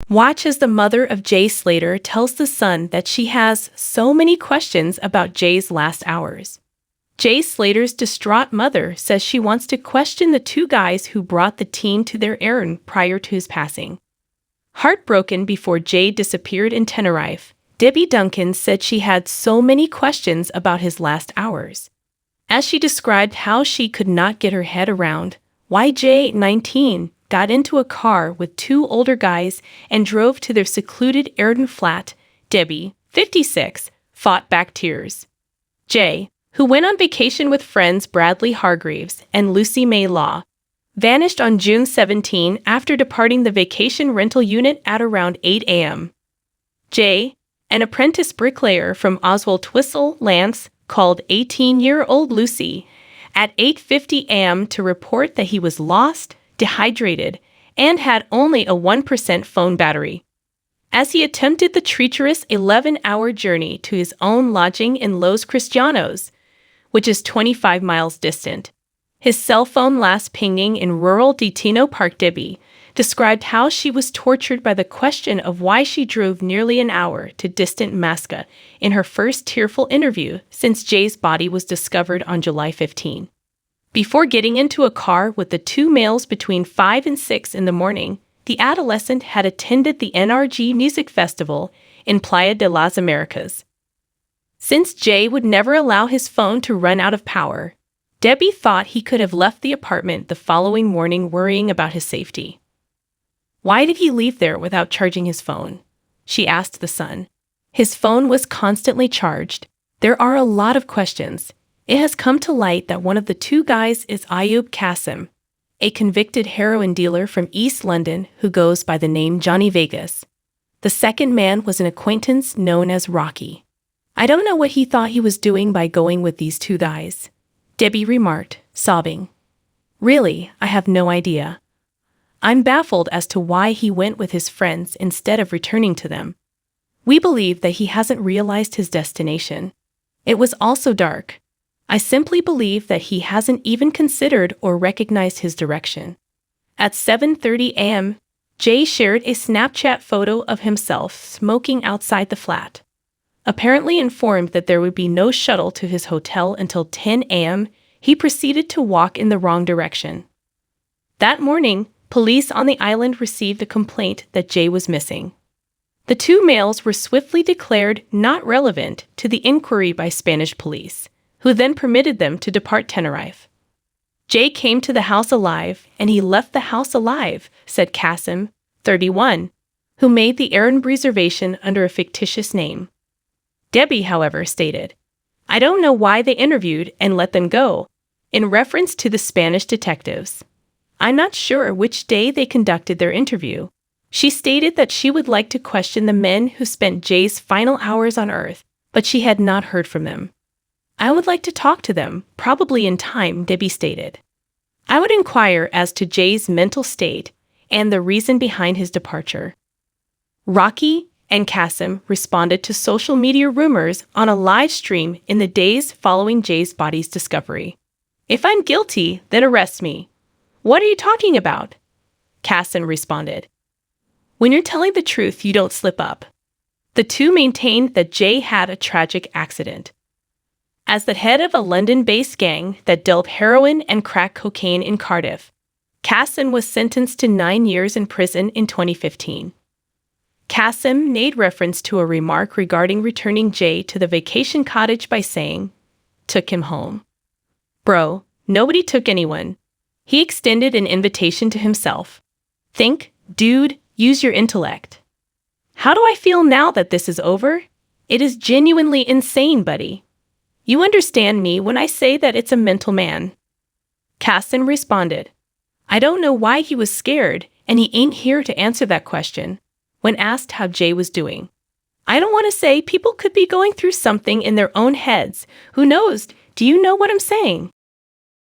Watch as the mother of Jay Slater tells the Sun that she has so many questions about Jay's last hours. Jay Slater's distraught mother says she wants to question the two guys who brought the team to their errand prior to his passing. Heartbroken before Jay disappeared in Tenerife, Debbie Duncan said she had so many questions about his last hours. As she described how she could not get her head around why Jay, 19, got into a car with two older guys and drove to their secluded Arden flat, Debbie, 56, fought back tears. Jay, who went on vacation with friends Bradley Hargreaves and Lucy May Law, vanished on June 17 after departing the vacation rental unit at around 8 a.m. Jay, an apprentice bricklayer from Oswald Twistle, Lance, called 18-year-old Lucy at 8:50 a.m. to report that he was lost, dehydrated, and had only a 1% phone battery. As he attempted the treacherous 11-hour journey to his own lodging in Los Cristianos, which is 25 miles distant, his cell phone last pinging in rural Ditino Park. Debbie described how she was tortured by the question of why she drove nearly an hour to distant Masca in her first tearful interview since Jay's body was discovered on July 15. Before getting into a car with the two males between 5 and 6 in the morning, the adolescent had attended the NRG Music Festival in Playa de las Americas. Since Jay would never allow his phone to run out of power, Debbie thought he could have left the apartment the following morning worrying about his safety. Why did he leave there without charging his phone? She asked the Sun. His phone was constantly charged. There are a lot of questions. It has come to light that one of the two guys is Ayub Qasim, a convicted heroin dealer from East London who goes by the name Johnny Vegas. The second man was an acquaintance known as Rocky. I don't know what he thought he was doing by going with these two guys, Debbie remarked, sobbing. Really, I have no idea. I'm baffled as to why he went with his friends instead of returning to them. We believe that he hasn't realized his destination. It was also dark. I simply believe that he hasn't even considered or recognized his direction. At 7:30 a.m., Jay shared a Snapchat photo of himself smoking outside the flat. Apparently informed that there would be no shuttle to his hotel until 10 a.m., he proceeded to walk in the wrong direction. That morning, police on the island received a complaint that Jay was missing. The two males were swiftly declared not relevant to the inquiry by Spanish police, who then permitted them to depart Tenerife. Jay came to the house alive, and he left the house alive, said Qasim, 31, who made the Airbnb reservation under a fictitious name. Debbie, however, stated, I don't know why they interviewed and let them go, in reference to the Spanish detectives. I'm not sure which day they conducted their interview. She stated that she would like to question the men who spent Jay's final hours on Earth, but she had not heard from them. I would like to talk to them, probably in time, Debbie stated. I would inquire as to Jay's mental state and the reason behind his departure. Rocky and Qasim responded to social media rumors on a live stream in the days following Jay's body's discovery. If I'm guilty, then arrest me. What are you talking about? Qasim responded. When you're telling the truth, you don't slip up. The two maintained that Jay had a tragic accident. As the head of a London-based gang that dealt heroin and crack cocaine in Cardiff, Qasim was sentenced to 9 years in prison in 2015. Qasim made reference to a remark regarding returning Jay to the vacation cottage by saying, "Took him home." Bro, nobody took anyone. He extended an invitation to himself. Think, dude, use your intellect. How do I feel now that this is over? It is genuinely insane, buddy. You understand me when I say that it's a mental man. Qasim responded, I don't know why he was scared, and he ain't here to answer that question. When asked how Jay was doing, I don't want to say people could be going through something in their own heads. Who knows? Do you know what I'm saying?